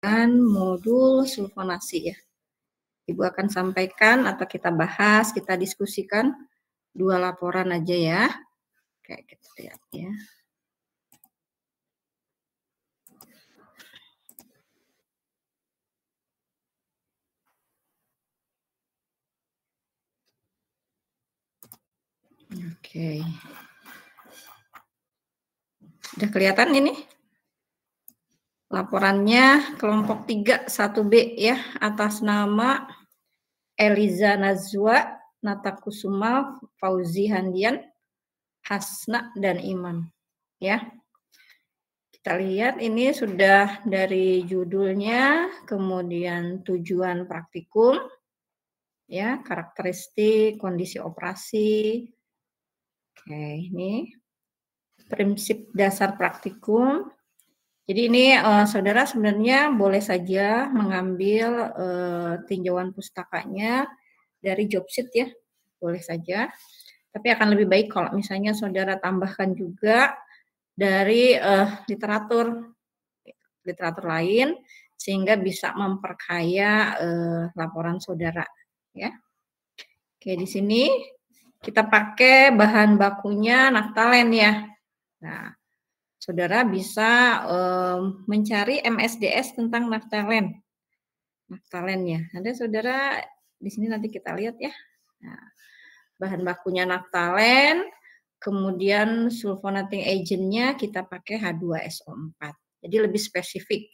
Modul sulfonasi ya. Ibu akan sampaikan atau kita bahas, kita diskusikan 2 laporan aja ya. Kayak kita lihat ya. Oke. Sudah kelihatan ini? Laporannya kelompok 3 1B ya, atas nama Eliza Nazwa, Natakusuma, Fauzi Handian, Hasna dan Iman ya. Kita lihat ini sudah dari judulnya, kemudian tujuan praktikum ya, karakteristik, kondisi operasi. Oke, ini prinsip dasar praktikum. Jadi ini saudara sebenarnya boleh saja mengambil tinjauan pustakanya dari Jobsit ya, boleh saja. Tapi akan lebih baik kalau misalnya saudara tambahkan juga dari literatur lain sehingga bisa memperkaya laporan saudara ya. Oke, di sini kita pakai bahan bakunya naftalen ya. Nah, saudara bisa mencari MSDS tentang naftalen. Naftalennya. Ada saudara di sini nanti kita lihat ya. Nah, bahan bakunya naftalen, kemudian sulfonating agent-nya kita pakai H2SO4. Jadi lebih spesifik.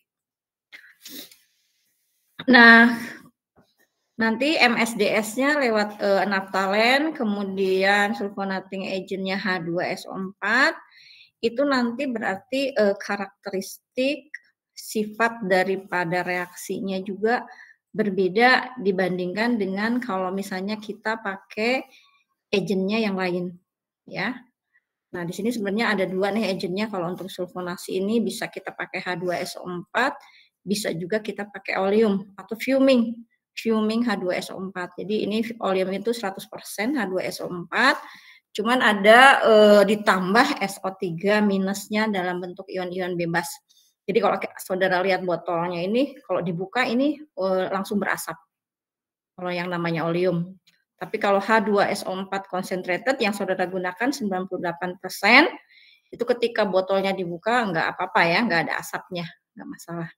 Nah, nanti MSDS-nya lewat naftalen, kemudian sulfonating agent-nya H2SO4, itu nanti berarti karakteristik sifat daripada reaksinya juga berbeda dibandingkan dengan kalau misalnya kita pakai agent-nya yang lain, ya. Nah, di sini sebenarnya ada 2 nih agent-nya. Kalau untuk sulfonasi ini bisa kita pakai H2SO4, bisa juga kita pakai oleum atau fuming H2SO4. Jadi ini oleum itu 100% H2SO4, cuman ada ditambah SO3 minusnya dalam bentuk ion-ion bebas. Jadi kalau saudara lihat botolnya ini, kalau dibuka ini langsung berasap. Kalau yang namanya oleum. Tapi kalau H2SO4 concentrated yang saudara gunakan 98%, itu ketika botolnya dibuka nggak apa-apa ya, nggak ada asapnya, nggak masalah.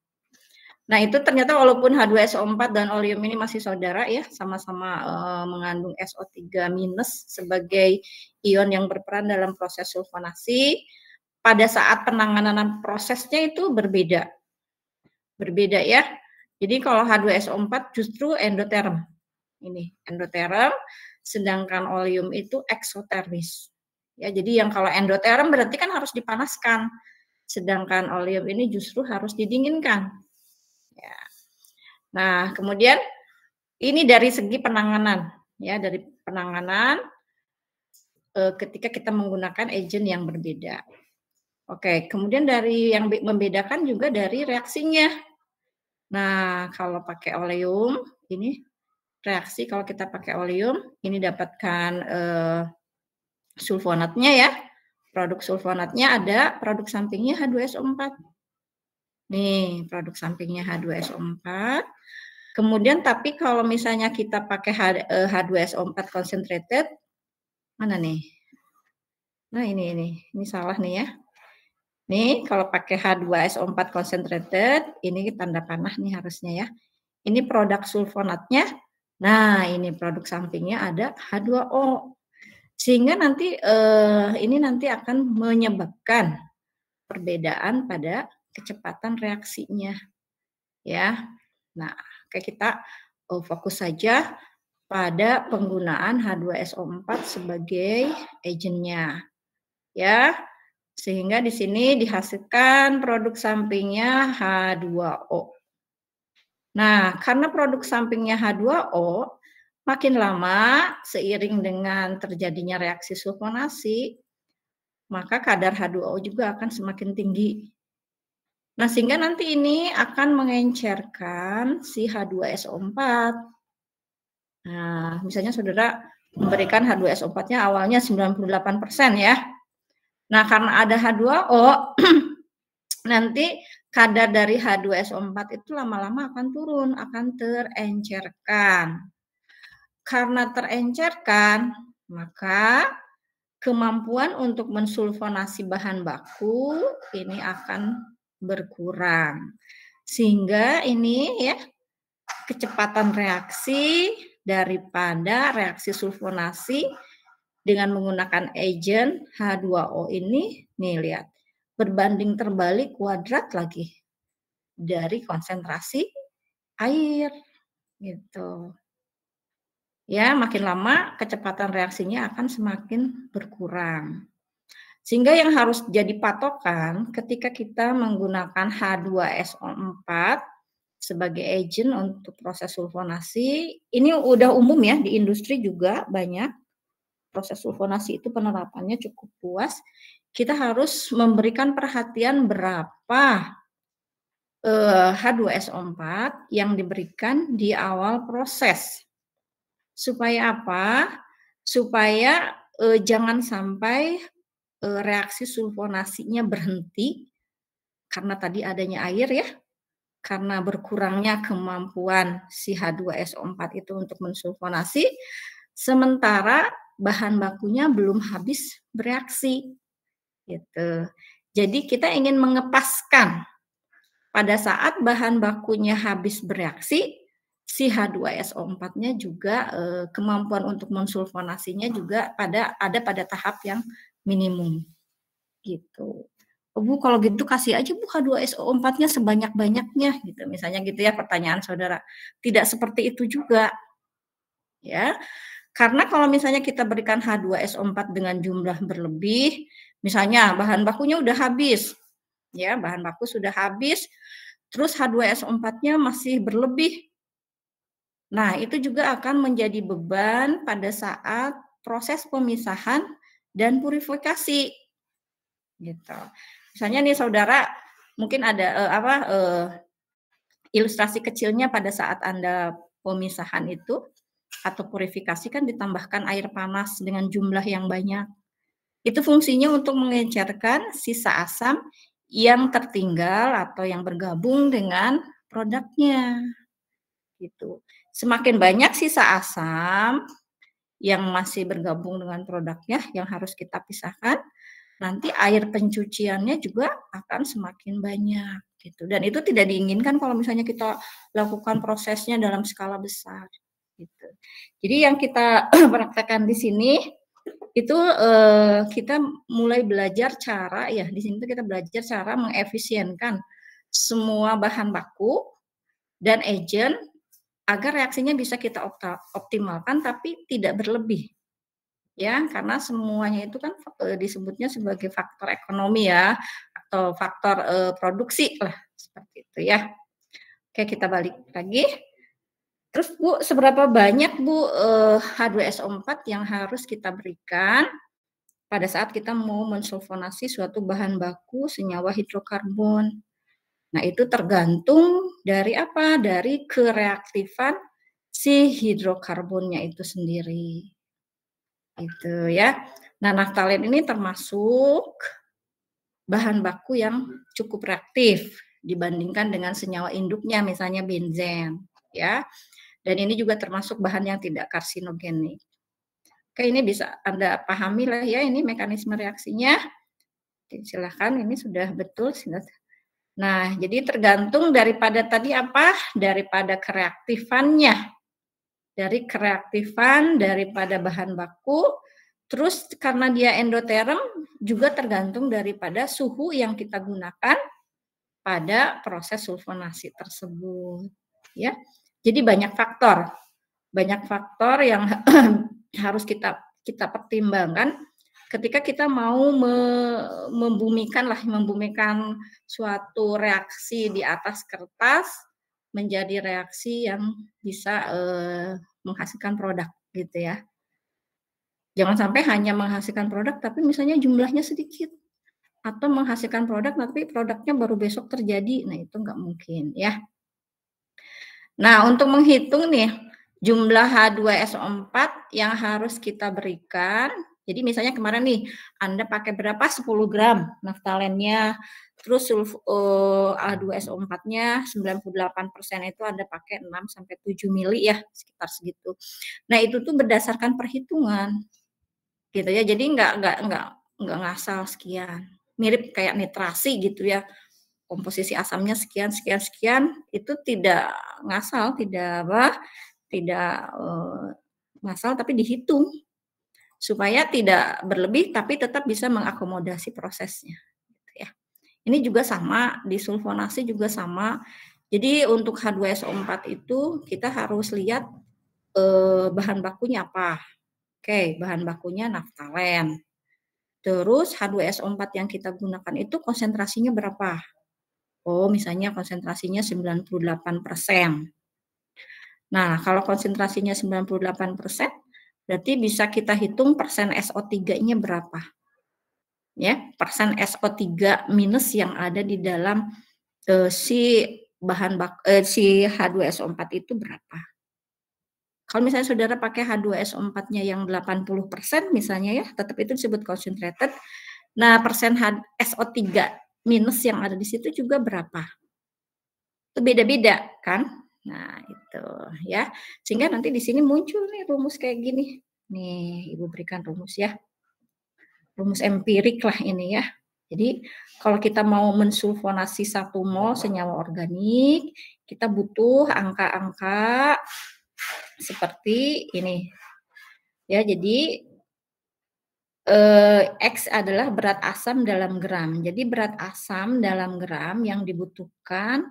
Nah, itu ternyata walaupun H2SO4 dan oleum ini masih saudara ya, sama-sama mengandung SO3- sebagai ion yang berperan dalam proses sulfonasi, pada saat penanganan prosesnya itu berbeda. Berbeda ya. Jadi kalau H2SO4 justru endoterm. Ini endoterm, sedangkan oleum itu eksotermis. Ya, jadi yang kalau endoterm berarti kan harus dipanaskan, sedangkan oleum ini justru harus didinginkan. Ya. Nah, kemudian ini dari segi penanganan, ya, dari penanganan ketika kita menggunakan agent yang berbeda. Oke, kemudian dari yang membedakan juga dari reaksinya. Nah, kalau pakai oleum, ini reaksi kalau kita pakai oleum, ini dapatkan sulfonatnya ya. Produk sulfonatnya ada, produk sampingnya H2SO4. Nih, produk sampingnya H2SO4. Kemudian tapi kalau misalnya kita pakai H2SO4 concentrated, mana nih? Nah, ini salah nih ya. Nih, kalau pakai H2SO4 concentrated, ini tanda panah nih harusnya ya. Ini produk sulfonatnya. Nah, ini produk sampingnya ada H2O. Sehingga nanti ini nanti akan menyebabkan perbedaan pada kecepatan reaksinya. Ya. Nah, kayak kita fokus saja pada penggunaan H2SO4 sebagai agentnya. Ya. Sehingga di sini dihasilkan produk sampingnya H2O. Nah, karena produk sampingnya H2O, makin lama seiring dengan terjadinya reaksi sulfonasi, maka kadar H2O juga akan semakin tinggi. Nah, sehingga nanti ini akan mengencerkan si H2SO4. Nah, misalnya saudara memberikan H2SO4-nya awalnya 98% ya. Nah, karena ada H2O, nanti kadar dari H2SO4 itu lama-lama akan turun, akan terencerkan. Karena terencerkan, maka kemampuan untuk mensulfonasi bahan baku ini akan berkurang. Sehingga ini ya, kecepatan reaksi daripada reaksi sulfonasi dengan menggunakan agen H2O ini, nih lihat, berbanding terbalik kuadrat lagi dari konsentrasi air, gitu. Ya, makin lama kecepatan reaksinya akan semakin berkurang. Sehingga yang harus jadi patokan ketika kita menggunakan H2SO4 sebagai agent untuk proses sulfonasi, ini udah umum ya di industri juga banyak. Proses sulfonasi itu penerapannya cukup luas. Kita harus memberikan perhatian berapa H2SO4 yang diberikan di awal proses. Supaya apa? Supaya jangan sampai reaksi sulfonasinya berhenti karena tadi adanya air ya, karena berkurangnya kemampuan si H2SO4 itu untuk mensulfonasi, sementara bahan bakunya belum habis bereaksi, gitu. Jadi kita ingin mengepaskan pada saat bahan bakunya habis bereaksi, si H2SO4-nya juga kemampuan untuk mensulfonasinya juga ada pada tahap yang minimum, gitu. Oh, Bu, kalau gitu kasih aja Bu H2SO4-nya sebanyak-banyaknya gitu, misalnya gitu ya pertanyaan saudara. Tidak seperti itu juga, ya. Karena kalau misalnya kita berikan H2SO4 dengan jumlah berlebih, misalnya bahan bakunya udah habis, ya bahan baku sudah habis, terus H2SO4-nya masih berlebih. Nah, itu juga akan menjadi beban pada saat proses pemisahan dan purifikasi. Gitu. Misalnya nih saudara, mungkin ada ilustrasi kecilnya pada saat Anda pemisahan itu atau purifikasi kan ditambahkan air panas dengan jumlah yang banyak. Itu fungsinya untuk mengencerkan sisa asam yang tertinggal atau yang bergabung dengan produknya. Gitu. Semakin banyak sisa asam yang masih bergabung dengan produknya yang harus kita pisahkan, nanti air pencuciannya juga akan semakin banyak gitu. Dan itu tidak diinginkan kalau misalnya kita lakukan prosesnya dalam skala besar gitu. Jadi yang kita praktekkan di sini itu kita mulai belajar cara ya, di sini tuh kita belajar cara mengefisienkan semua bahan baku dan agen agar reaksinya bisa kita optimalkan tapi tidak berlebih. Ya, karena semuanya itu kan disebutnya sebagai faktor ekonomi ya, atau faktor produksi lah, seperti itu ya. Oke, kita balik lagi. Terus Bu, seberapa banyak Bu H2SO4 yang harus kita berikan pada saat kita mau mensulfonasi suatu bahan baku senyawa hidrokarbon? Nah, itu tergantung dari apa? Dari kereaktifan si hidrokarbonnya itu sendiri. Gitu ya. Nah, naftalen ini termasuk bahan baku yang cukup reaktif dibandingkan dengan senyawa induknya misalnya benzen ya. Dan ini juga termasuk bahan yang tidak karsinogenik. Oke, ini bisa Anda pahami lah ya ini mekanisme reaksinya. Oke, silakan ini sudah betul. Nah, jadi tergantung daripada tadi apa? Daripada kereaktifannya. Dari kereaktifan daripada bahan baku. Terus karena dia endoterm juga tergantung daripada suhu yang kita gunakan pada proses sulfonasi tersebut, ya. Jadi banyak faktor yang harus kita pertimbangkan ketika kita mau membumikan suatu reaksi di atas kertas menjadi reaksi yang bisa menghasilkan produk gitu ya. Jangan sampai hanya menghasilkan produk tapi misalnya jumlahnya sedikit atau menghasilkan produk tapi produknya baru besok terjadi. Nah, itu nggak mungkin ya. Nah, untuk menghitung nih jumlah H2SO4 yang harus kita berikan Jadi misalnya kemarin nih, Anda pakai berapa, 10 gram naftalennya, terus H2SO4-nya 98% itu Anda pakai 6 sampai 7 mili ya, sekitar segitu. Nah, itu tuh berdasarkan perhitungan, gitu ya. Jadi nggak ngasal sekian. Mirip kayak nitrasi gitu ya, komposisi asamnya sekian sekian sekian, itu tidak ngasal, tidak ngasal tapi dihitung, supaya tidak berlebih tapi tetap bisa mengakomodasi prosesnya, gitu ya. Ini juga sama, di sulfonasi juga sama. Jadi untuk H2SO4 itu kita harus lihat, bahan bakunya apa. Oke, bahan bakunya naftalen. Terus H2SO4 yang kita gunakan itu konsentrasinya berapa? Oh, misalnya konsentrasinya 98%. Nah, kalau konsentrasinya 98%, berarti bisa kita hitung persen SO3-nya berapa. Ya, persen SO3 minus yang ada di dalam si si H2SO4 itu berapa. Kalau misalnya saudara pakai H2SO4-nya yang 80% misalnya ya, tetap itu disebut concentrated. Nah, persen SO3 minus yang ada di situ juga berapa. Itu beda-beda kan? Nah, itu ya. Sehingga nanti di sini muncul nih rumus kayak gini. Nih, Ibu berikan rumus ya. Rumus empirik lah ini ya. Jadi, kalau kita mau mensulfonasi 1 mol senyawa organik, kita butuh angka-angka seperti ini. Ya, jadi X adalah berat asam dalam gram. Jadi berat asam dalam gram yang dibutuhkan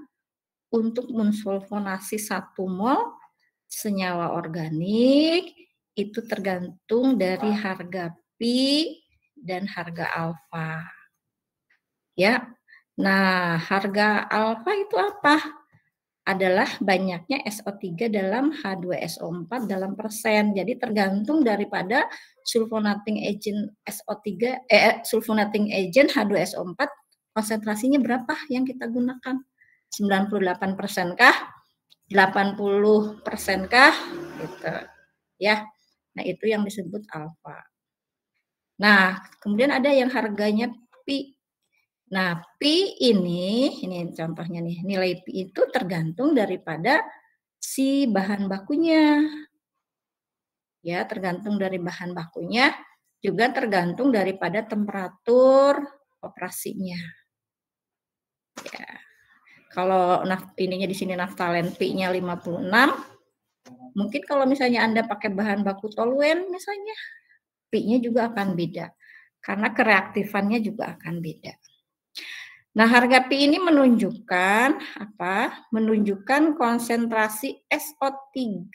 untuk mensulfonasi 1 mol senyawa organik itu tergantung dari harga pi dan harga alfa. Ya. Nah, harga alfa itu apa? Adalah banyaknya SO3 dalam H2SO4 dalam persen. Jadi tergantung daripada sulfonating agent SO3 sulfonating agent H2SO4 konsentrasinya berapa yang kita gunakan? 98% kah? 80% kah? Gitu. Ya. Nah, itu yang disebut alfa. Nah, kemudian ada yang harganya pi. Nah, pi ini contohnya nih, nilai pi itu tergantung daripada si bahan bakunya. Ya, tergantung dari bahan bakunya, juga tergantung daripada temperatur operasinya. Ya. Kalau ininya di sini naftalen pi-nya 56, mungkin kalau misalnya Anda pakai bahan baku toluen misalnya, pi-nya juga akan beda. Karena kereaktifannya juga akan beda. Nah, harga pi ini menunjukkan apa? Menunjukkan konsentrasi SO3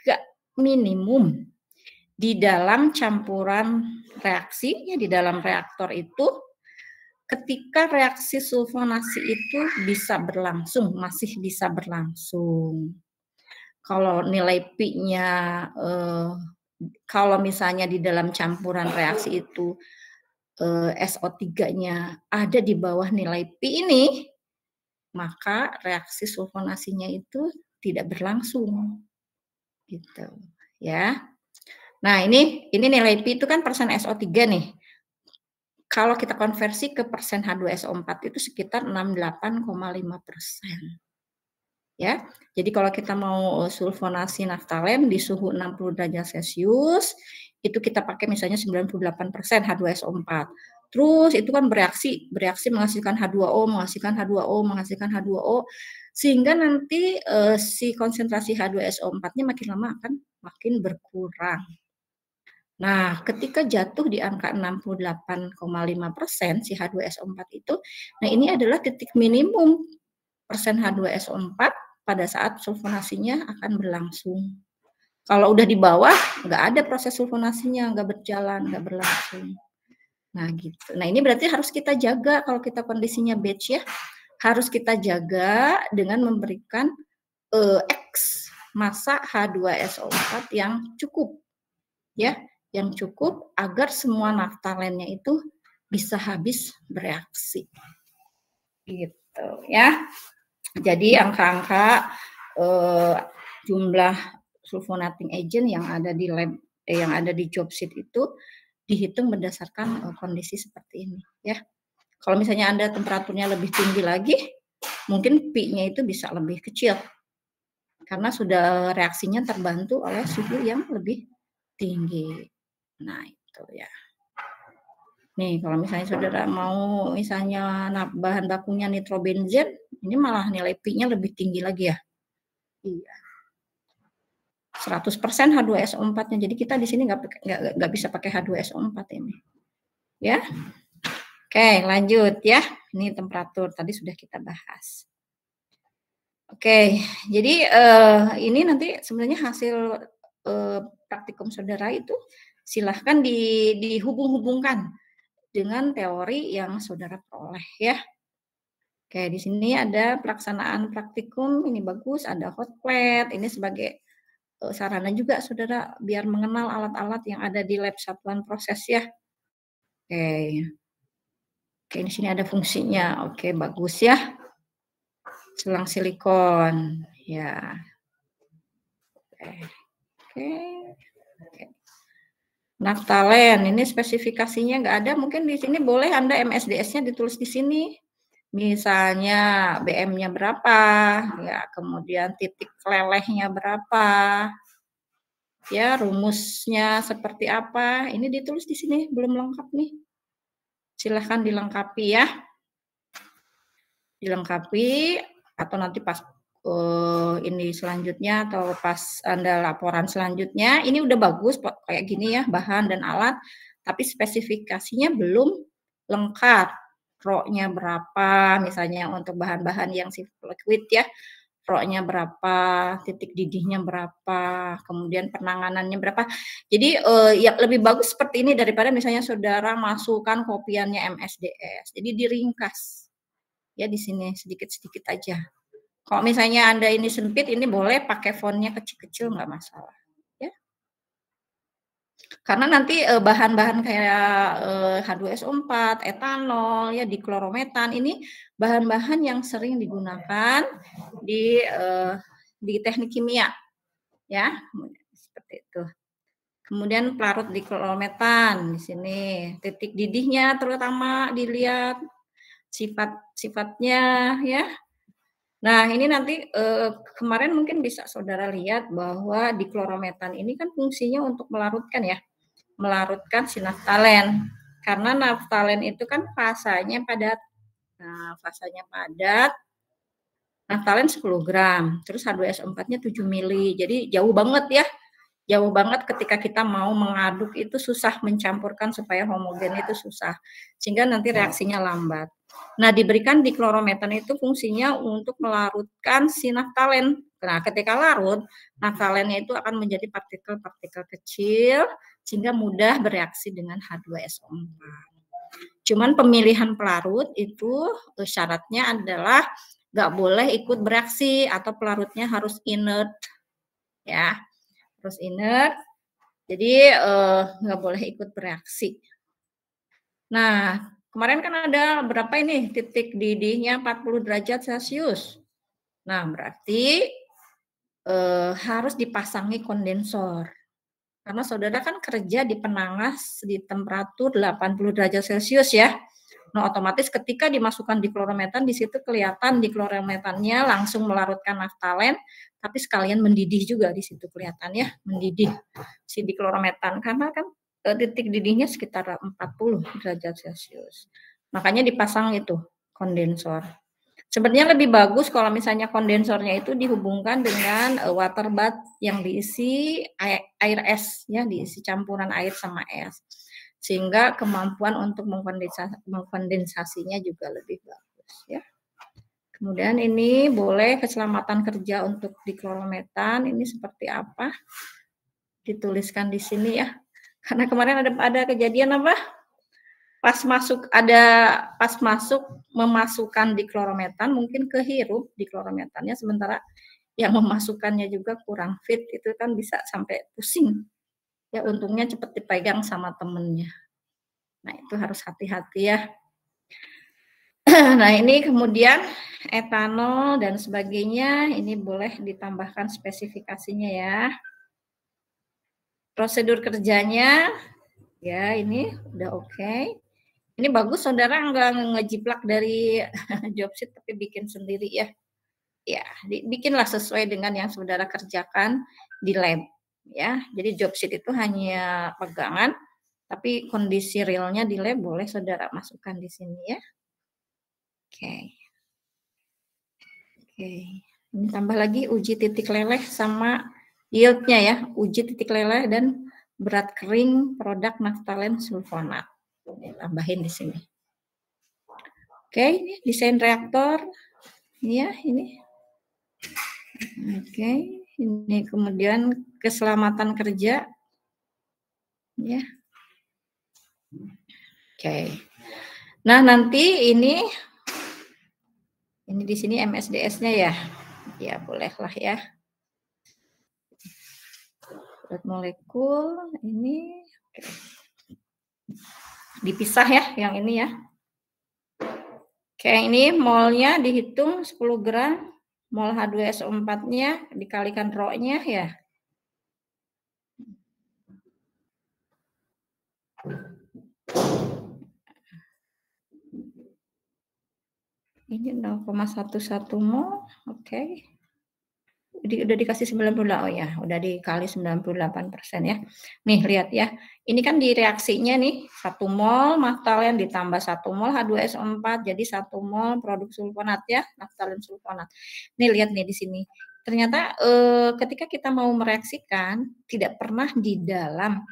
minimum di dalam campuran reaksi, ya di dalam reaktor itu ketika reaksi sulfonasi itu bisa berlangsung, masih bisa berlangsung. Kalau nilai pi-nya kalau misalnya di dalam campuran reaksi itu SO3-nya ada di bawah nilai pi ini, maka reaksi sulfonasinya itu tidak berlangsung. Gitu, ya. Nah, ini nilai pi itu kan persen SO3 nih. Kalau kita konversi ke persen H2SO4 itu sekitar 68,5%. Ya. Jadi kalau kita mau sulfonasi naftalen di suhu 60 derajat Celcius, itu kita pakai misalnya 98% H2SO4. Terus itu kan bereaksi menghasilkan H2O, menghasilkan H2O, menghasilkan H2O, sehingga nanti si konsentrasi H2SO4-nya makin lama akan makin berkurang. Nah, ketika jatuh di angka 68,5% si H2SO4 itu, nah ini adalah titik minimum persen H2SO4 pada saat sulfonasinya akan berlangsung. Kalau udah di bawah, nggak ada proses sulfonasinya, nggak berjalan, nggak berlangsung. Nah, gitu. Nah, ini berarti harus kita jaga kalau kita kondisinya batch ya. Harus kita jaga dengan memberikan X massa H2SO4 yang cukup. Ya, yang cukup agar semua naftalennya itu bisa habis bereaksi. Gitu ya. Jadi angka-angka jumlah sulfonating agent yang ada di lab yang ada di job sheet itu dihitung berdasarkan kondisi seperti ini ya. Kalau misalnya Anda temperaturnya lebih tinggi lagi, mungkin Pi-nya itu bisa lebih kecil. Karena sudah reaksinya terbantu oleh suhu yang lebih tinggi. Nah, itu ya. Nih, kalau misalnya saudara mau misalnya bahan bakunya nitrobenzen, ini malah nilai Pi-nya lebih tinggi lagi ya. Iya. 100% H2SO4-nya. Jadi kita di sini nggak bisa pakai H2SO4 ini. Ya. Oke, lanjut ya. Ini temperatur tadi sudah kita bahas. Oke, jadi ini nanti sebenarnya hasil praktikum saudara itu silahkan dihubung-hubungkan dengan teori yang saudara peroleh ya. Oke, di sini ada pelaksanaan praktikum, ini bagus, ada hot plate, ini sebagai sarana juga saudara biar mengenal alat-alat yang ada di lab satuan proses ya. Oke. Oke, di sini ada fungsinya. Oke, bagus ya. Selang silikon. Ya. Oke. Oke. Naftalen, ini spesifikasinya nggak ada. Mungkin di sini boleh Anda MSDS-nya ditulis di sini. Misalnya BM-nya berapa, ya, kemudian titik lelehnya berapa, ya, rumusnya seperti apa. Ini ditulis di sini, belum lengkap nih. Silahkan dilengkapi ya. Dilengkapi atau nanti pas ini selanjutnya atau pas Anda laporan selanjutnya, ini udah bagus kayak gini ya, bahan dan alat, tapi spesifikasinya belum lengkap. Rho-nya berapa, misalnya untuk bahan-bahan yang liquid ya, Rho-nya berapa, titik didihnya berapa, kemudian penanganannya berapa. Jadi ya lebih bagus seperti ini daripada misalnya saudara masukkan kopiannya MSDS. Jadi diringkas. Ya di sini sedikit-sedikit aja. Kalau misalnya Anda ini sempit, ini boleh pakai fontnya kecil-kecil nggak masalah. Ya. Karena nanti bahan-bahan kayak H2SO4, etanol, ya diklorometan ini bahan-bahan yang sering digunakan di teknik kimia, ya seperti itu. Kemudian pelarut diklorometan di sini, titik didihnya terutama dilihat sifat-sifatnya, ya. Nah, ini nanti kemarin mungkin bisa saudara lihat bahwa diklorometan ini kan fungsinya untuk melarutkan ya, melarutkan si naftalen. Karena naftalen itu kan fasanya padat. Nah, fasanya padat, naftalen 10 gram, terus H2SO4-nya 7 mili. Jadi jauh banget ya. Jauh banget ketika kita mau mengaduk itu susah mencampurkan supaya homogen itu susah. Sehingga nanti reaksinya lambat. Nah, diberikan diklorometan itu fungsinya untuk melarutkan si naftalen. Nah, ketika larut, naftalennya itu akan menjadi partikel-partikel kecil sehingga mudah bereaksi dengan H2SO4. Cuman pemilihan pelarut itu syaratnya adalah nggak boleh ikut bereaksi atau pelarutnya harus inert ya. Terus inert, jadi nggak boleh ikut bereaksi. Nah, kemarin kan ada berapa ini titik didihnya 40 derajat Celcius. Nah, berarti harus dipasangi kondensor. Karena saudara kan kerja di penangas di temperatur 80 derajat Celcius ya. Nah, otomatis ketika dimasukkan diklorometan, di situ kelihatan diklorometannya langsung melarutkan naftalen, tapi sekalian mendidih juga di situ kelihatan ya, mendidih si diklorometan. Karena kan titik didihnya sekitar 40 derajat Celcius. Makanya dipasang itu kondensor. Sebenarnya lebih bagus kalau misalnya kondensornya itu dihubungkan dengan water bath yang diisi air es ya, diisi campuran air sama es. Sehingga kemampuan untuk mengkondensasinya juga lebih bagus ya. Kemudian ini boleh keselamatan kerja untuk diklorometan ini seperti apa? Dituliskan di sini ya. Karena kemarin ada kejadian apa? Pas masuk memasukkan diklorometan mungkin kehirup diklorometannya, sementara yang memasukkannya juga kurang fit, itu kan bisa sampai pusing. Ya untungnya cepat dipegang sama temennya. Nah, itu harus hati-hati ya. Nah, ini kemudian etanol dan sebagainya, ini boleh ditambahkan spesifikasinya ya. Prosedur kerjanya, Ya, ini udah oke. Ini bagus saudara nggak ngejiplak dari Jobsit tapi bikin sendiri ya. Ya, bikinlah sesuai dengan yang saudara kerjakan di lab ya. Jadi Jobsit itu hanya pegangan, tapi kondisi realnya di lab boleh saudara masukkan di sini ya. Oke. Oke. Ini tambah lagi uji titik leleh sama yieldnya ya. Uji titik leleh dan berat kering produk naftalen sulfonat. Ini tambahin di sini. Oke, ini desain reaktor. Ya, ini. Oke, ini kemudian keselamatan kerja. Ya. Oke. Nah, nanti ini di sini MSDS-nya ya. Ya, bolehlah ya. Berat molekul ini oke. Dipisah ya yang ini ya. Oke, ini molnya dihitung 10 gram, mol H2SO4-nya dikalikan rho-nya ya. Ini 0,11 mol, oke. Udah dikasih 98, oh ya, udah dikali 98% ya. Nih lihat ya, ini kan di reaksinya nih 1 mol naftalen ditambah 1 mol H2SO4 jadi 1 mol produk sulfonat ya, naftalen sulfonat. Nih lihat nih di sini. Ternyata ketika kita mau mereaksikan tidak pernah di dalam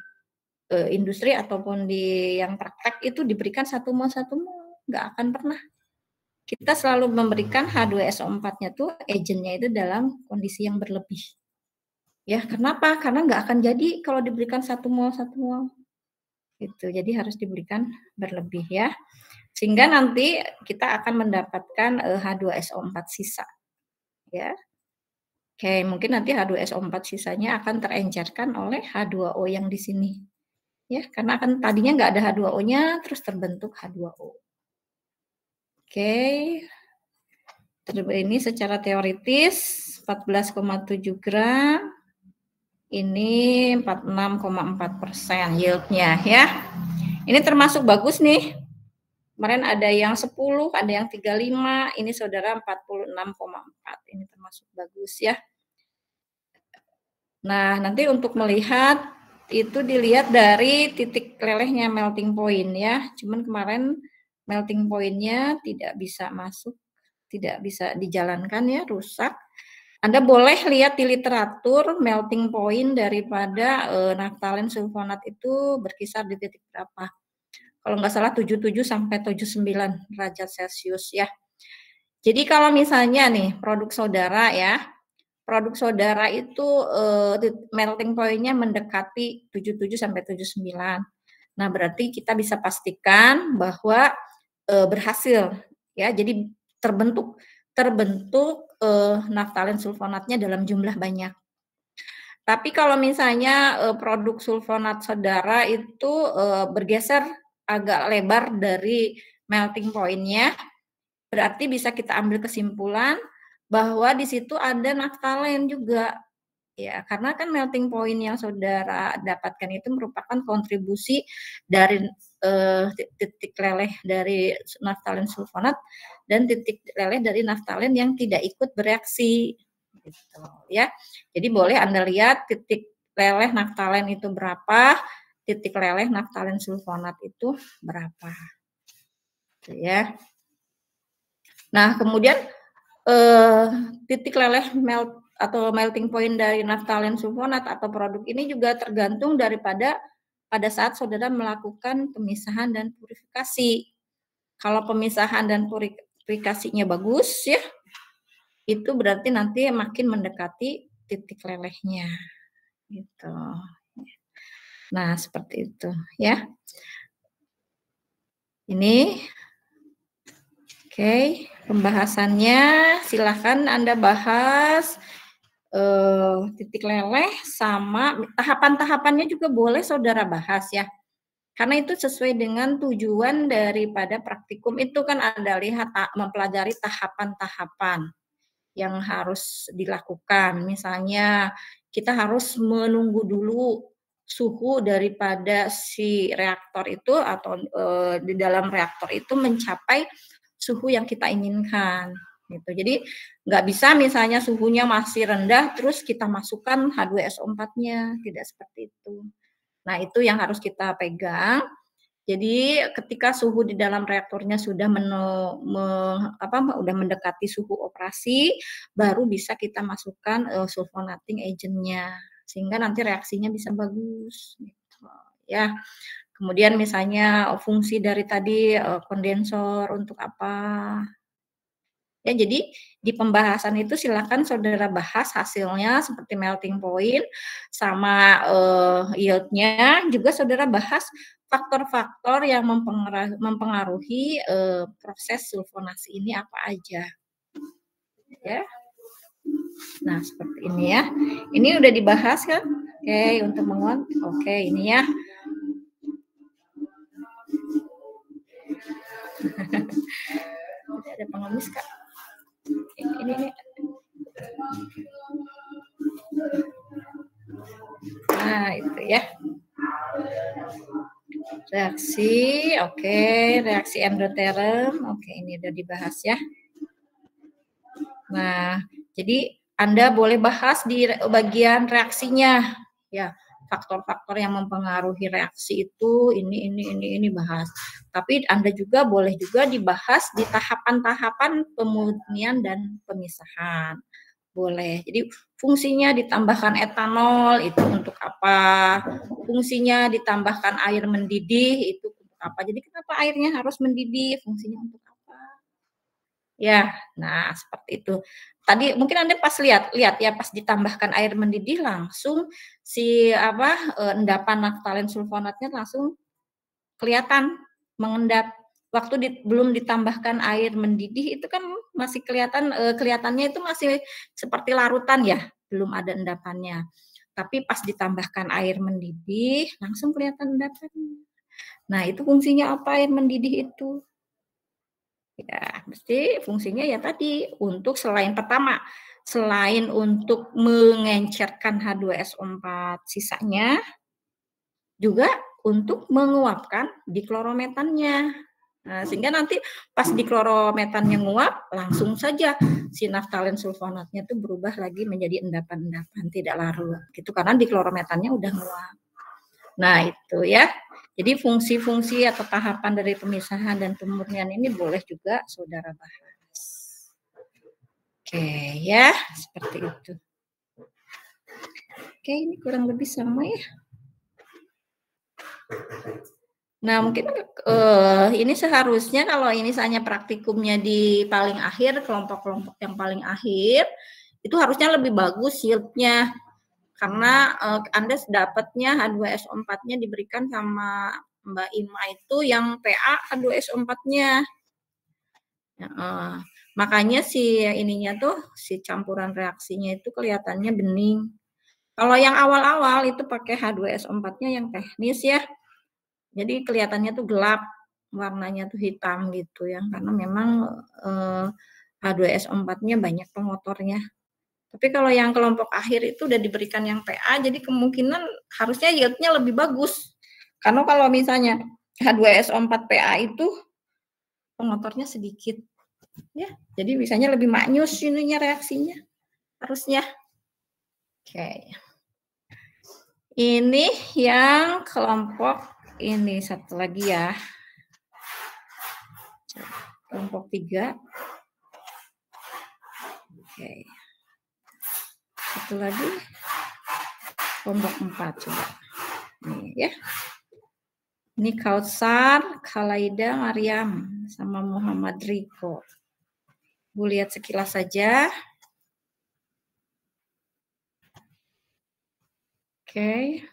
industri ataupun di yang praktek itu diberikan 1 mol, nggak akan pernah. Kita selalu memberikan H2SO4-nya tuh agentnya itu dalam kondisi yang berlebih. Ya, kenapa? Karena nggak akan jadi kalau diberikan 1 mol, gitu. Jadi harus diberikan berlebih ya. Sehingga nanti kita akan mendapatkan H2SO4 sisa. Ya. Oke, mungkin nanti H2SO4 sisanya akan terencerkan oleh H2O yang di sini. Ya, karena kan tadinya nggak ada H2O-nya, terus terbentuk H2O. Oke. Ini secara teoritis 14,7 gram. Ini 46,4% yieldnya ya. Ini termasuk bagus nih. Kemarin ada yang 10, ada yang 35, ini saudara 46,4. Ini termasuk bagus ya. Nah, nanti untuk melihat itu dilihat dari titik lelehnya melting point ya. Cuman kemarin melting point-nya tidak bisa masuk, tidak bisa dijalankan ya, rusak. Anda boleh lihat di literatur melting point daripada naftalen sulfonat itu berkisar di titik berapa. Kalau nggak salah 77 sampai 79 derajat Celcius ya. Jadi kalau misalnya nih produk saudara ya, produk saudara itu melting point-nya mendekati 77 sampai 79. Nah, berarti kita bisa pastikan bahwa berhasil ya. Jadi terbentuk naftalen sulfonatnya dalam jumlah banyak. Tapi kalau misalnya produk sulfonat saudara itu bergeser agak lebar dari melting point-nya, berarti bisa kita ambil kesimpulan bahwa di situ ada naftalen juga. Ya, karena kan melting point yang saudara dapatkan itu merupakan kontribusi dari titik leleh dari naftalen sulfonat dan titik leleh dari naftalen yang tidak ikut bereaksi. Gitu, ya. Jadi boleh Anda lihat titik leleh naftalen itu berapa, titik leleh naftalen sulfonat itu berapa. Gitu ya. Nah, kemudian titik leleh atau melting point dari naftalen sulfonat atau produk ini juga tergantung daripada pada saat saudara melakukan pemisahan dan purifikasi. Kalau pemisahan dan purifikasinya bagus ya, itu berarti nanti makin mendekati titik lelehnya. Gitu. Nah, seperti itu ya. Ini oke, pembahasannya silahkan Anda bahas titik leleh sama tahapan-tahapannya juga boleh saudara bahas ya. Karena itu sesuai dengan tujuan daripada praktikum itu kan Anda lihat mempelajari tahapan-tahapan yang harus dilakukan. Misalnya kita harus menunggu dulu suhu daripada si reaktor itu atau di dalam reaktor itu mencapai suhu yang kita inginkan gitu. Jadi nggak bisa misalnya suhunya masih rendah terus kita masukkan H2SO4-nya, tidak seperti itu. Nah, itu yang harus kita pegang. Jadi ketika suhu di dalam reaktornya sudah udah mendekati suhu operasi, baru bisa kita masukkan sulfonating agent-nya sehingga nanti reaksinya bisa bagus gitu ya. Kemudian misalnya fungsi dari tadi kondensor untuk apa. Ya, jadi di pembahasan itu silakan saudara bahas hasilnya seperti melting point sama yield-nya, juga saudara bahas faktor-faktor yang mempengaruhi proses sulfonasi ini apa aja. Ya. Nah, seperti ini ya. Ini udah dibahas kan? Oke, untuk menguat. Oke, ini ya. Tidak ada pengemis, Kak. Ini. Nah, itu ya. Reaksi, oke. Reaksi endoterm, oke, ini udah dibahas ya. Nah, jadi Anda boleh bahas di bagian reaksinya, ya. Faktor-faktor yang mempengaruhi reaksi itu ini bahas. Tapi Anda juga boleh juga dibahas di tahapan-tahapan pemurnian dan pemisahan. Boleh. Jadi fungsinya ditambahkan etanol itu untuk apa? Fungsinya ditambahkan air mendidih itu untuk apa? Jadi kenapa airnya harus mendidih? Fungsinya untuk apa? Ya, nah seperti itu. Tadi mungkin Anda pas lihat ya pas ditambahkan air mendidih langsung si endapan naftalen sulfonatnya langsung kelihatan mengendap. Waktu belum ditambahkan air mendidih itu kan masih kelihatannya itu masih seperti larutan ya, belum ada endapannya. Tapi pas ditambahkan air mendidih langsung kelihatan endapannya. Nah, itu fungsinya apa air mendidih itu? Ya, mesti fungsinya ya tadi untuk selain untuk mengencerkan H2SO4 sisanya, juga untuk menguapkan diklorometannya. Nah, sehingga nanti pas diklorometannya nguap, langsung saja si naftalen sulfonatnya itu berubah lagi menjadi endapan-endapan, tidak larut. Gitu karena diklorometannya udah nguap. Nah, itu ya. Jadi fungsi-fungsi atau tahapan dari pemisahan dan pemurnian ini boleh juga saudara bahas. Oke, ya, seperti itu. Oke, ini kurang lebih sama ya. Nah, mungkin ini seharusnya kalau ini misalnya praktikumnya di paling akhir, kelompok-kelompok yang paling akhir, itu harusnya lebih bagus yield-nya. Karena Anda dapatnya H2SO4-nya diberikan sama Mbak Ima itu yang PA H2SO4-nya. Makanya si ininya tuh, si campuran reaksinya itu kelihatannya bening. Kalau yang awal-awal itu pakai H2SO4-nya yang teknis ya. Jadi kelihatannya tuh gelap, warnanya tuh hitam gitu ya, karena memang H2SO4-nya banyak pemotornya. Tapi kalau yang kelompok akhir itu udah diberikan yang PA, jadi kemungkinan harusnya yield-nya lebih bagus. Karena kalau misalnya H2SO4 PA itu pemotornya sedikit. Ya, jadi misalnya lebih maknyus ininya reaksinya. Harusnya. Oke. Ini yang kelompok ini satu lagi ya. Kelompok 3. Oke. Satu lagi. Kelompok 4 coba. Nih ya. Ini Kautsar, Khalaida, Maryam sama Muhammad Riko. Bu lihat sekilas saja. Oke.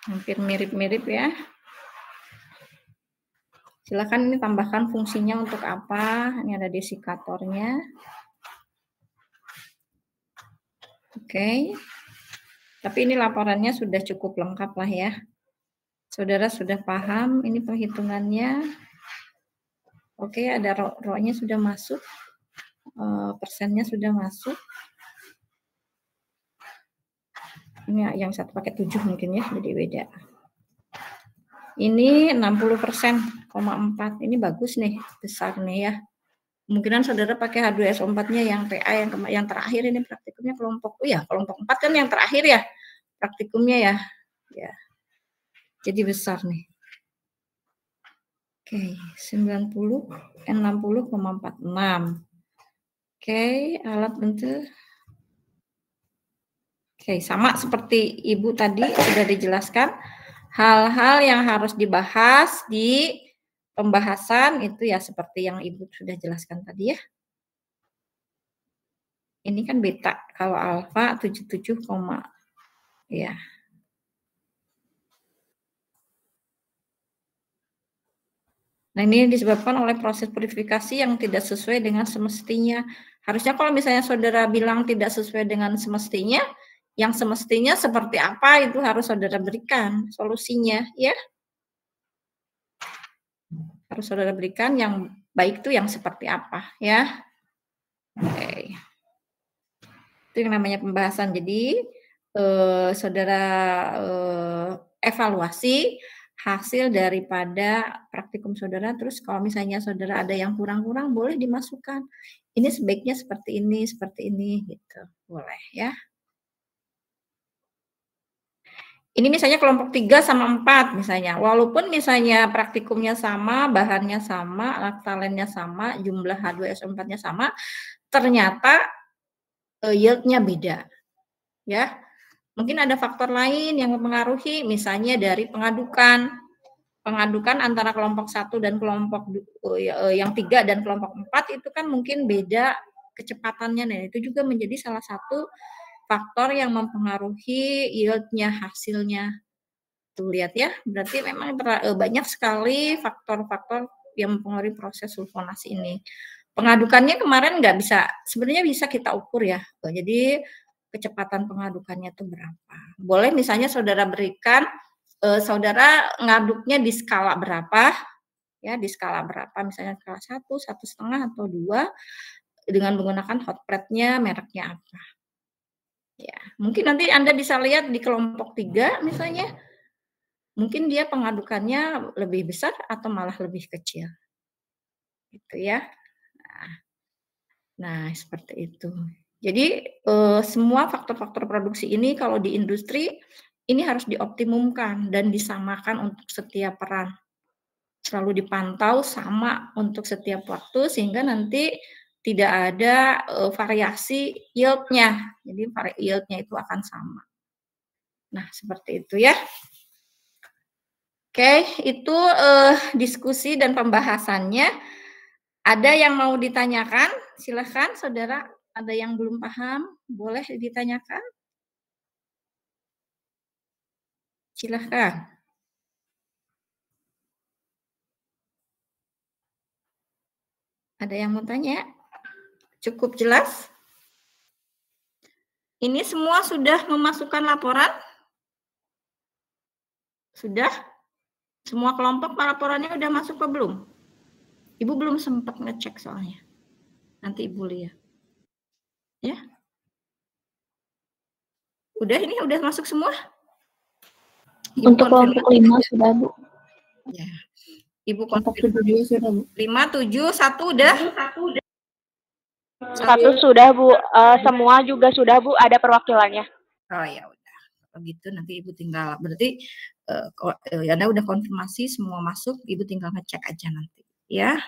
Hampir mirip-mirip ya. Silakan ini tambahkan fungsinya untuk apa. Ini ada desikatornya. Oke. Tapi ini laporannya sudah cukup lengkap lah ya. Saudara sudah paham ini perhitungannya. Oke, ada RO-nya sudah masuk. Persennya sudah masuk. Ini yang satu pakai 7 mungkin ya, jadi beda. Ini 60%,4. Ini bagus nih, besar nih ya. Kemungkinan saudara pakai H2SO4-nya yang PA yang terakhir ini praktikumnya kelompok. Oh ya, kelompok 4 kan yang terakhir ya praktikumnya ya. Ya. Jadi besar nih. Oke, 90 N60,46. Oke, alat bentuk. Oke, sama seperti Ibu tadi sudah dijelaskan, hal-hal yang harus dibahas di pembahasan itu ya seperti yang Ibu sudah jelaskan tadi ya. Ini kan beta, kalau alfa 77, ya. Nah, ini disebabkan oleh proses purifikasi yang tidak sesuai dengan semestinya. Harusnya kalau misalnya saudara bilang tidak sesuai dengan semestinya, yang semestinya seperti apa itu harus saudara berikan solusinya, ya. Harus saudara berikan yang baik itu yang seperti apa, ya. Oke. Itu yang namanya pembahasan. Jadi, saudara evaluasi hasil daripada praktikum saudara, terus kalau misalnya saudara ada yang kurang-kurang boleh dimasukkan. Ini sebaiknya seperti ini, gitu. Boleh, ya. Ini misalnya kelompok 3 sama 4 misalnya. Walaupun misalnya praktikumnya sama, bahannya sama, laktalennya sama, jumlah H2SO4-nya sama, ternyata yield-nya beda. Ya. Mungkin ada faktor lain yang mempengaruhi, misalnya dari pengadukan antara kelompok 1 dan kelompok yang 3 dan kelompok 4 itu kan mungkin beda kecepatannya. Nah, itu juga menjadi salah satu faktor yang mempengaruhi yield-nya, hasilnya. Tuh lihat ya, berarti memang banyak sekali faktor-faktor yang mempengaruhi proses sulfonasi ini. Pengadukannya kemarin nggak bisa, sebenarnya bisa kita ukur ya. Jadi kecepatan pengadukannya itu berapa. Boleh misalnya saudara berikan, saudara ngaduknya di skala berapa, ya di skala berapa, misalnya skala 1, 1,5, atau 2, dengan menggunakan hot plate-nya, mereknya apa. Ya, mungkin nanti Anda bisa lihat di kelompok 3 misalnya, mungkin dia pengadukannya lebih besar atau malah lebih kecil. Gitu ya. Nah, seperti itu. Jadi, semua faktor-faktor produksi ini kalau di industri, ini harus dioptimumkan dan disamakan untuk setiap peran. Selalu dipantau sama untuk setiap waktu sehingga nanti tidak ada, variasi yield-nya. Jadi yield-nya itu akan sama. Nah, seperti itu ya. Oke, itu, diskusi dan pembahasannya. Ada yang mau ditanyakan? Silahkan saudara, ada yang belum paham, boleh ditanyakan? Silahkan. Ada yang mau tanya? Cukup jelas? Ini semua sudah memasukkan laporan? Sudah? Semua kelompok laporannya udah masuk ke belum? Ibu belum sempat ngecek soalnya. Nanti Ibu lihat. Ya? Udah ini udah masuk semua? Ibu untuk kelompok 5 sudah, Bu. Ya. Ibu kelompok 7 sudah, Bu. 5, 7, 1 udah? 1 sudah, Bu. Semua juga sudah, Bu. Ada perwakilannya. Oh ya udah. Kalau gitu nanti Ibu tinggal berarti Anda udah konfirmasi semua masuk, Ibu tinggal ngecek aja nanti, ya.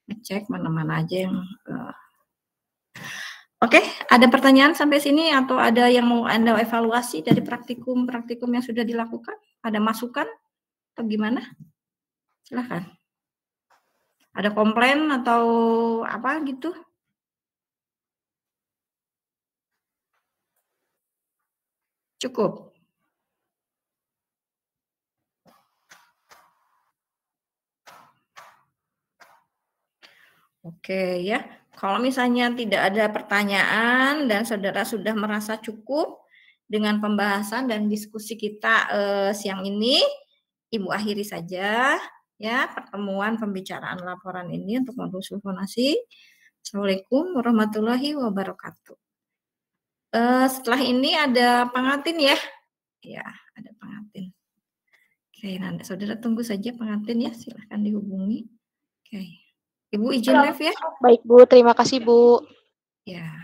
Ngecek mana-mana aja yang Oke, ada pertanyaan sampai sini atau ada yang mau Anda evaluasi dari praktikum yang sudah dilakukan? Ada masukan atau gimana? Silahkan. Ada komplain atau apa gitu? Cukup. Oke ya, kalau misalnya tidak ada pertanyaan dan saudara sudah merasa cukup dengan pembahasan dan diskusi kita siang ini, Ibu akhiri saja ya pertemuan pembicaraan laporan ini untuk modul sulfonasi. Assalamualaikum warahmatullahi wabarakatuh. Setelah ini ada pengantin ya? Ya, ada pengantin. Oke, nanti saudara tunggu saja pengantin ya, silahkan dihubungi. Oke, Ibu izin live ya? Baik Bu, terima kasih Bu. Ya.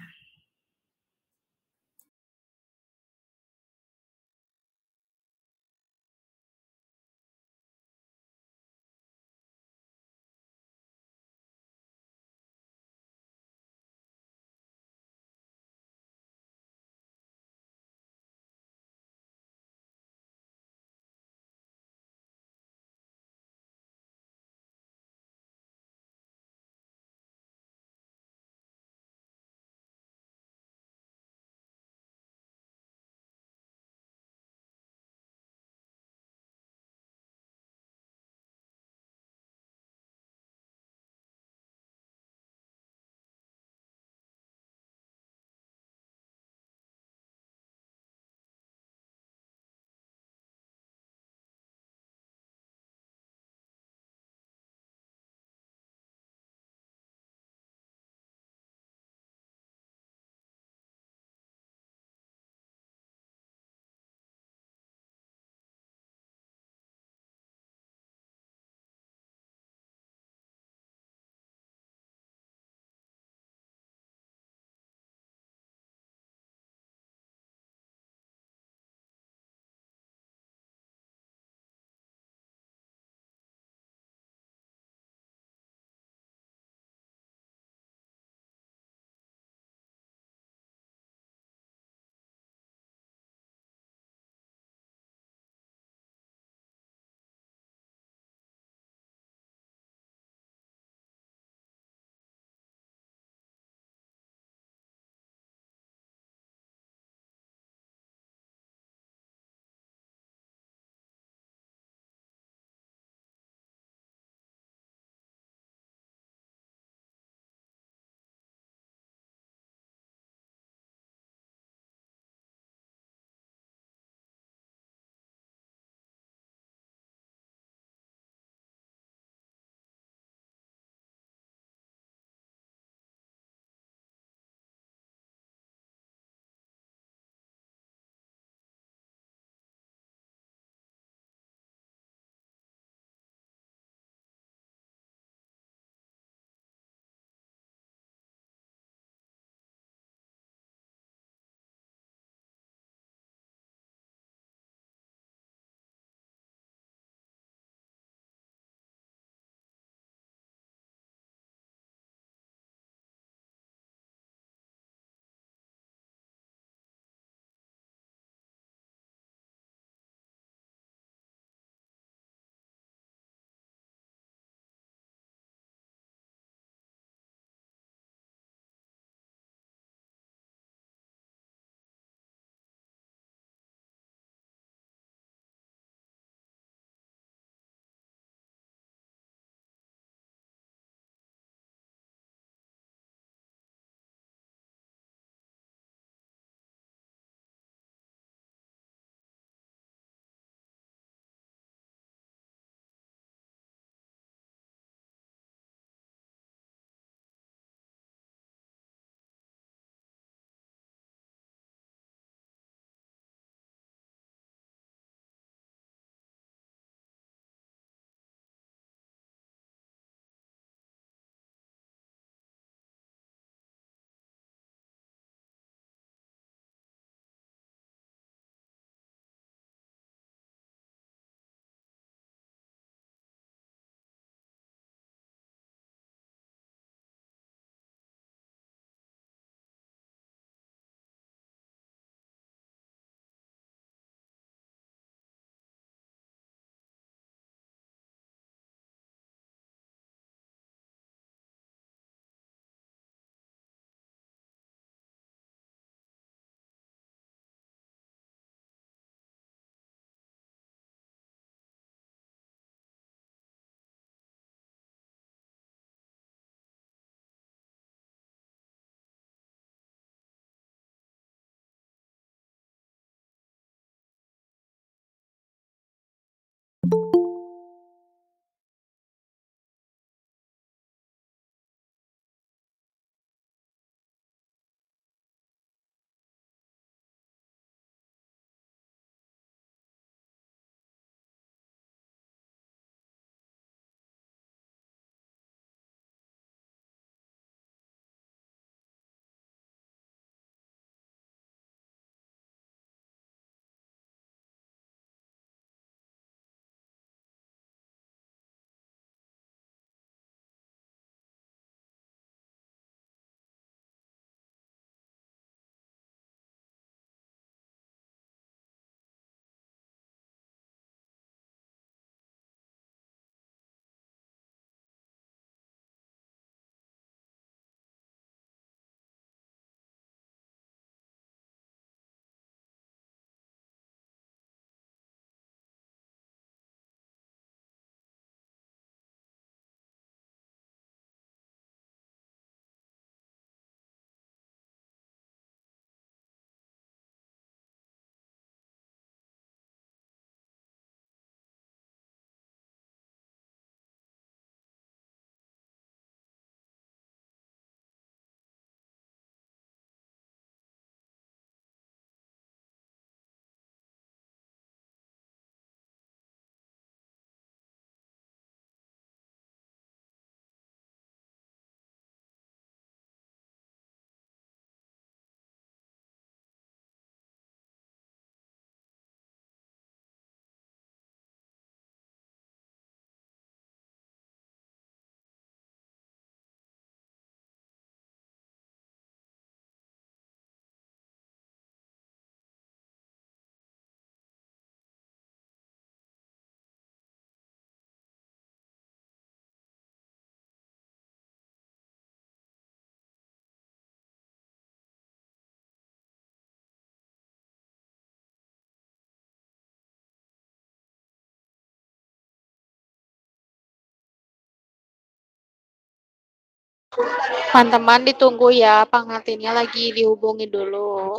Teman-teman ditunggu ya, pengantinnya lagi dihubungi dulu.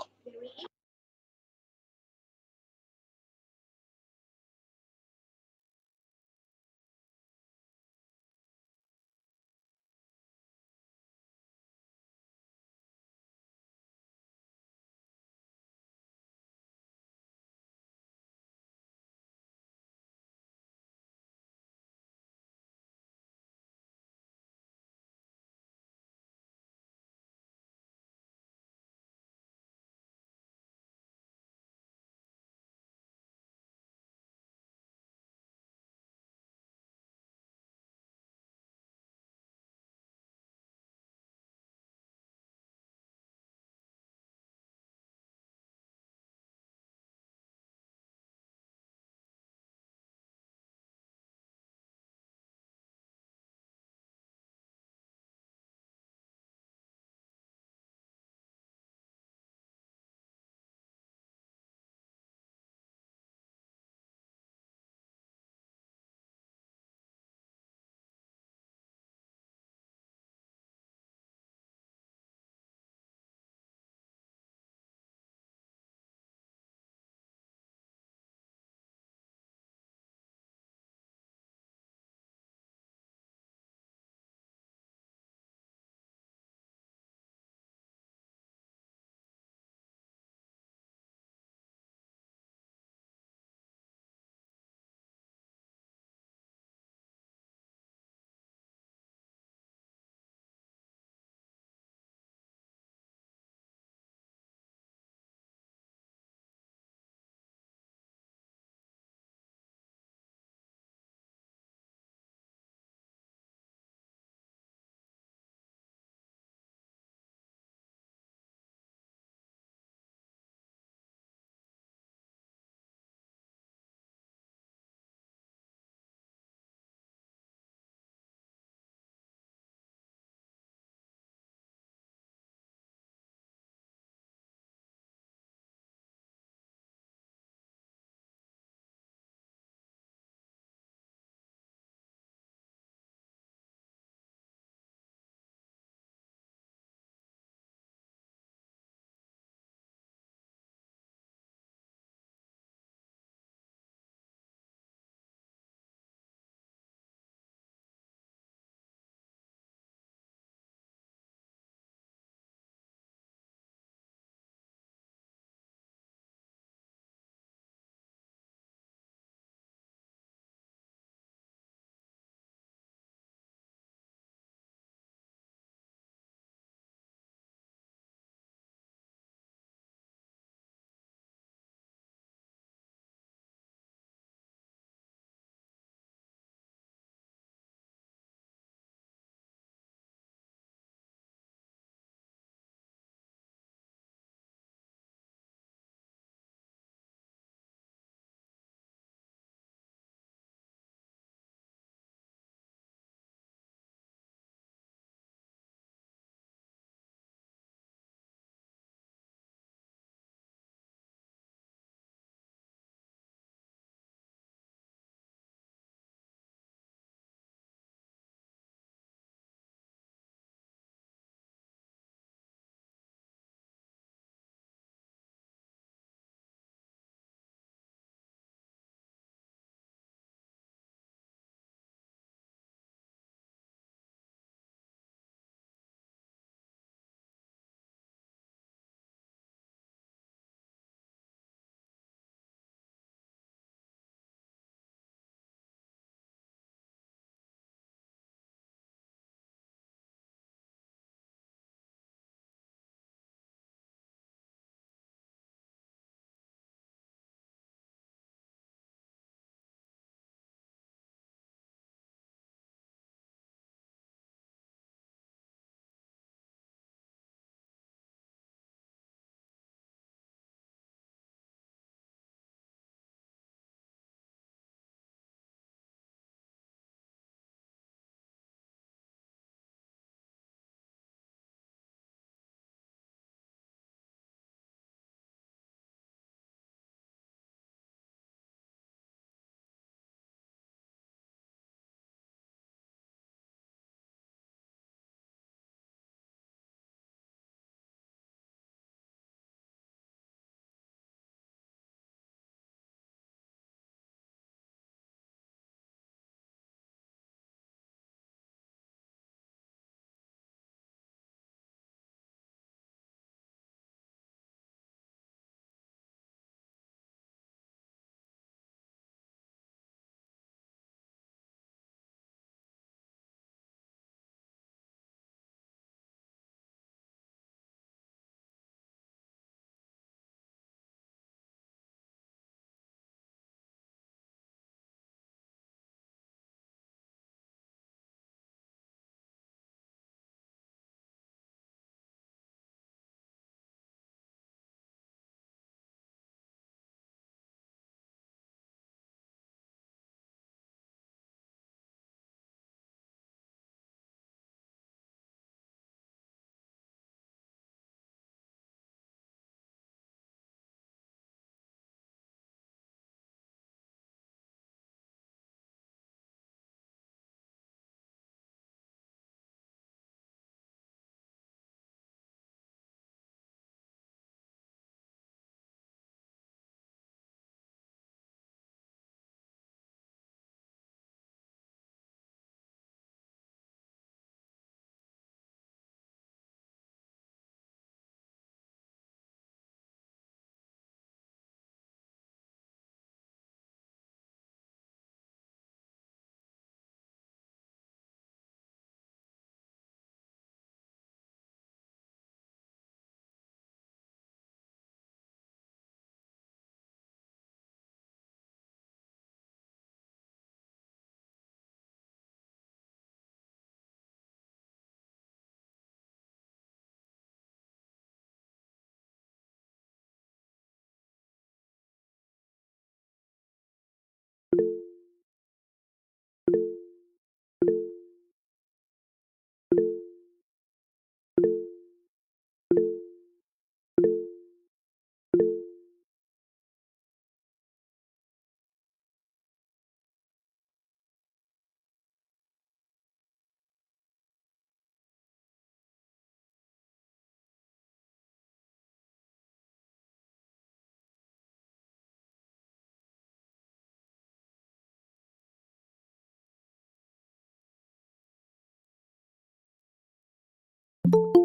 Bu.